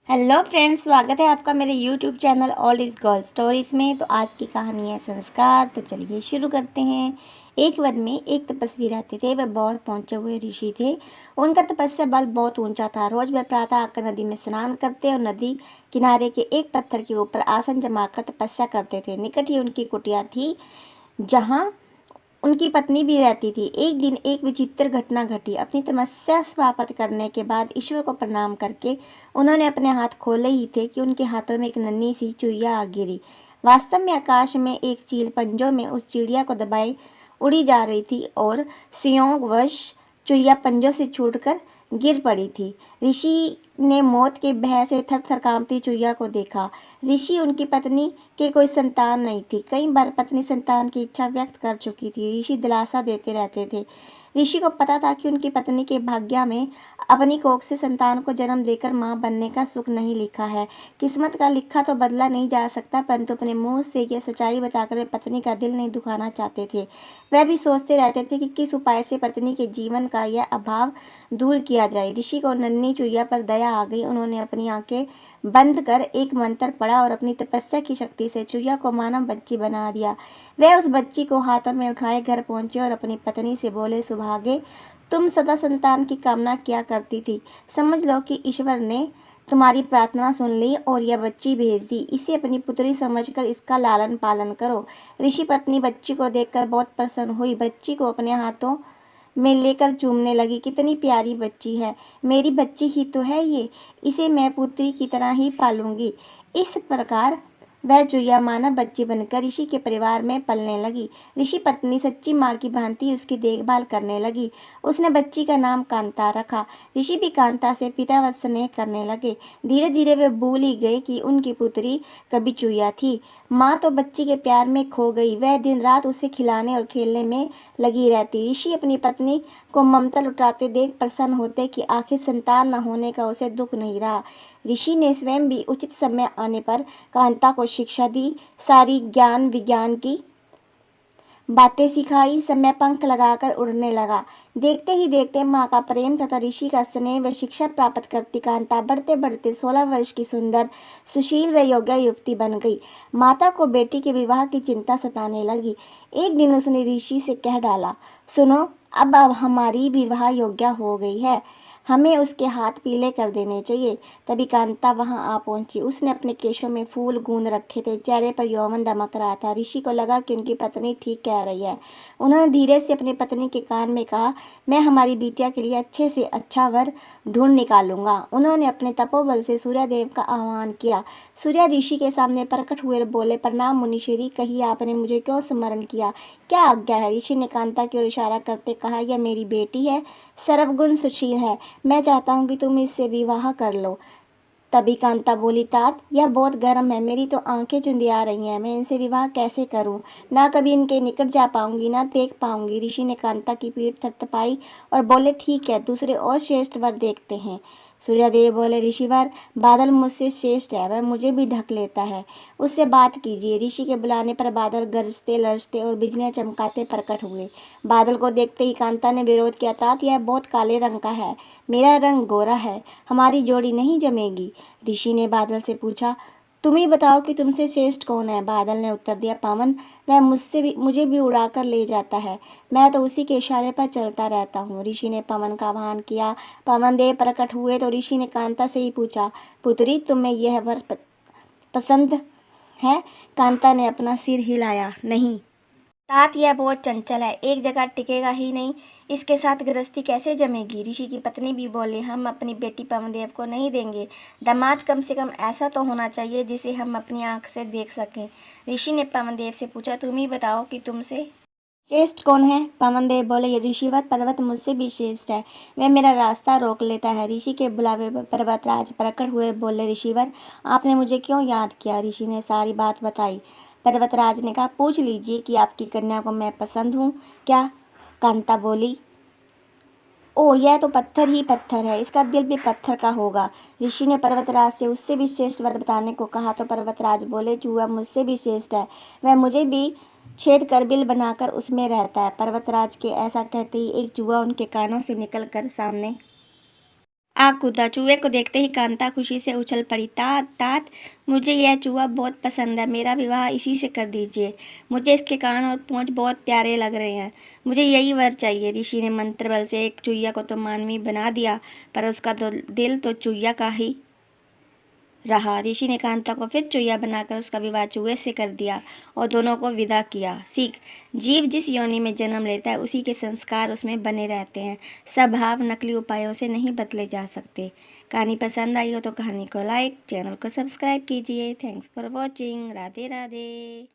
Hello friends, स्वागत है आपका मेरे YouTube channel all is girl stories में। तो आज की कहानी है संस्कार। तो चलिए शुरू करते हैं। एक वन में एक तपस्वी रहते थे। वह बहुत पहुंचे हुए ऋषि थे। उनका तपस्या बल बहुत ऊंचा था। रोज वह प्रातः आकर नदी में स्नान करते और नदी किनारे के एक पत्थर के ऊपर आसन जमाकर तपस्या करते थे। निकट ही उनकी कुटिया थी, जहाँ उनकी पत्नी भी रहती थी। एक दिन एक विचित्र घटना घटी। अपनी तपस्या समाप्त करने के बाद ईश्वर को प्रणाम करके उन्होंने अपने हाथ खोले ही थे कि उनके हाथों में एक नन्ही सी चुईया आ गिरी। वास्तव में आकाश में एक चील पंजों में उस चिड़िया को दबाए उड़ी जा रही थी और संयोगवश चुईया पंजों से छूटकर गिर पड़ी थी। ऋषि ने मौत के भय से थर थर कांपती चुईया को देखा। ऋषि उनकी पत्नी के कोई संतान नहीं थी। कई बार पत्नी संतान की इच्छा व्यक्त कर चुकी थी। ऋषि दिलासा देते रहते थे। ऋषि को पता था कि उनकी पत्नी के भाग्य में अपनी कोख से संतान को जन्म देकर मां बनने का सुख नहीं लिखा है। किस्मत का लिखा तो बदला नहीं जा सकता, परंतु अपने मुंह से यह सच्चाई बताकर वे पत्नी का दिल नहीं दुखाना चाहते थे। वह भी सोचते रहते थे कि किस उपाय से पत्नी के जीवन का यह अभाव दूर किया जाए। ऋषि को नन्ही चुईया पर दया आ गई। उन्होंने अपनी आंखें बंद कर एक मंत्र पढ़ा और अपनी तपस्या की शक्ति से चुईया को मानव बच्ची बना दिया। वह उस बच्ची को हाथों में उठाए घर पहुंचे और अपनी पत्नी से बोले, सुभागे, तुम सदा संतान की कामना किया करती थी। समझ लो कि ईश्वर ने तुम्हारी प्रार्थना सुन ली और यह बच्ची भेज दी। इसे अपनी पुत्री समझकर इसका लालन पालन करो। ऋषि पत्नी बच्ची को देखकर बहुत प्रसन्न हुई। बच्ची को अपने हाथों में लेकर चूमने लगी। कितनी प्यारी बच्ची है, मेरी बच्ची ही तो है ये, इसे मैं पुत्री की तरह ही पालूंगी। इस प्रकार वह चुईया मानव बच्ची बनकर ऋषि के परिवार में पलने लगी। ऋषि पत्नी सच्ची माँ की भांति उसकी देखभाल करने लगी। उसने बच्ची का नाम कांता रखा। ऋषि भी कांता से पितावत स्नेह करने लगे। धीरे धीरे वे भूल ही गए कि उनकी पुत्री कभी चुईया थी। माँ तो बच्ची के प्यार में खो गई। वह दिन रात उसे खिलाने और खेलने में लगी रहती। ऋषि अपनी पत्नी को ममता लुटाते देख प्रसन्न होते कि आखिर संतान न होने का उसे दुख नहीं रहा। ऋषि ने स्वयं भी उचित समय आने पर कांता को शिक्षा दी, सारी ज्ञान विज्ञान की बातें सिखाई। समय पंख लगाकर उड़ने लगा। देखते ही देखते माँ का प्रेम तथा ऋषि का स्नेह व शिक्षा प्राप्त करती कांता बढ़ते बढ़ते 16 वर्ष की सुंदर, सुशील व योग्य युवती बन गई। माता को बेटी के विवाह की चिंता सताने लगी। एक दिन उसने ऋषि से कह डाला, सुनो, अब हमारी विवाह योग्य हो गई है, हमें उसके हाथ पीले कर देने चाहिए। तभी कांता वहां आ पहुंची। उसने अपने केशों में फूल गूंद रखे थे, चेहरे पर यौवन दमक रहा था। ऋषि को लगा कि उनकी पत्नी ठीक कह रही है। उन्होंने धीरे से अपनी पत्नी के कान में कहा, मैं हमारी बिटिया के लिए अच्छे से अच्छा वर ढूंढ निकालूंगा। उन्होंने अपने तपोबल से सूर्यदेव का आह्वान किया। सूर्य ऋषि के सामने प्रकट हुए और बोले, प्रणाम मुनिश्री, कहिए आपने मुझे क्यों स्मरण किया, क्या आज्ञा है। ऋषि ने कांता की ओर इशारा करते कहा, यह मेरी बेटी है, सर्वगुण सुशील है, मैं चाहता हूँ कि तुम इससे विवाह कर लो। तभी कांता बोली, तात, यह बहुत गर्म है, मेरी तो आंखें चुंधिया रही हैं, मैं इनसे विवाह कैसे करूं, ना कभी इनके निकट जा पाऊंगी ना देख पाऊंगी। ऋषि ने कांता की पीठ थपथपाई और बोले, ठीक है, दूसरे और श्रेष्ठ वर देखते हैं। सूर्यदेव बोले, ऋषिवर, बादल मुझसे श्रेष्ठ है, वह मुझे भी ढक लेता है, उससे बात कीजिए। ऋषि के बुलाने पर बादल गरजते लरजते और बिजलियां चमकाते प्रकट हुए। बादल को देखते ही कांता ने विरोध किया, तात, यह बहुत काले रंग का है, मेरा रंग गोरा है, हमारी जोड़ी नहीं जमेगी। ऋषि ने बादल से पूछा, तुम ही बताओ कि तुमसे श्रेष्ठ कौन है। बादल ने उत्तर दिया, पवन, वह मुझे भी उड़ाकर ले जाता है, मैं तो उसी के इशारे पर चलता रहता हूँ। ऋषि ने पवन का आह्वान किया। पवन देव प्रकट हुए तो ऋषि ने कांता से ही पूछा, पुत्री, तुम्हें यह वर पसंद है। कांता ने अपना सिर हिलाया, नहीं तात, यह बहुत चंचल है, एक जगह टिकेगा ही नहीं, इसके साथ गृहस्थी कैसे जमेगी। ऋषि की पत्नी भी बोली, हम अपनी बेटी पवनदेव को नहीं देंगे, दामाद कम से कम ऐसा तो होना चाहिए जिसे हम अपनी आंख से देख सकें। ऋषि ने पवनदेव से पूछा, तुम ही बताओ कि तुमसे श्रेष्ठ कौन है। पवनदेव बोले, ये ऋषिवर पर्वत मुझसे भी श्रेष्ठ है, वह मेरा रास्ता रोक लेता है। ऋषि के बुलावे पर पर्वतराज प्रकट हुए, बोले, ऋषिवर, आपने मुझे क्यों याद किया। ऋषि ने सारी बात बताई। पर्वतराज ने कहा, पूछ लीजिए कि आपकी कन्या को मैं पसंद हूँ क्या। कांता बोली, ओ, यह तो पत्थर ही पत्थर है, इसका दिल भी पत्थर का होगा। ऋषि ने पर्वतराज से उससे भी श्रेष्ठ वर बताने को कहा तो पर्वतराज बोले, चूहा मुझसे भी श्रेष्ठ है, वह मुझे भी छेद कर बिल बनाकर उसमें रहता है। पर्वतराज के ऐसा कहते ही एक चूहा उनके कानों से निकलकर सामने आ कूदा। चूहे को देखते ही कांता खुशी से उछल पड़ी। तात तात, मुझे यह चूहा बहुत पसंद है, मेरा विवाह इसी से कर दीजिए। मुझे इसके कान और पूंछ बहुत प्यारे लग रहे हैं, मुझे यही वर चाहिए। ऋषि ने मंत्र बल से एक चूहिया को तो मानवी बना दिया, पर उसका तो दिल तो चूहिया का ही रहा। ऋषि ने कांता को फिर चूहिया बनाकर उसका विवाह चूहे से कर दिया और दोनों को विदा किया। सीख, जीव जिस योनि में जन्म लेता है उसी के संस्कार उसमें बने रहते हैं। स्वभाव नकली उपायों से नहीं बदले जा सकते। कहानी पसंद आई हो तो कहानी को लाइक, चैनल को सब्सक्राइब कीजिए। Thanks for watching. Radhe Radhe.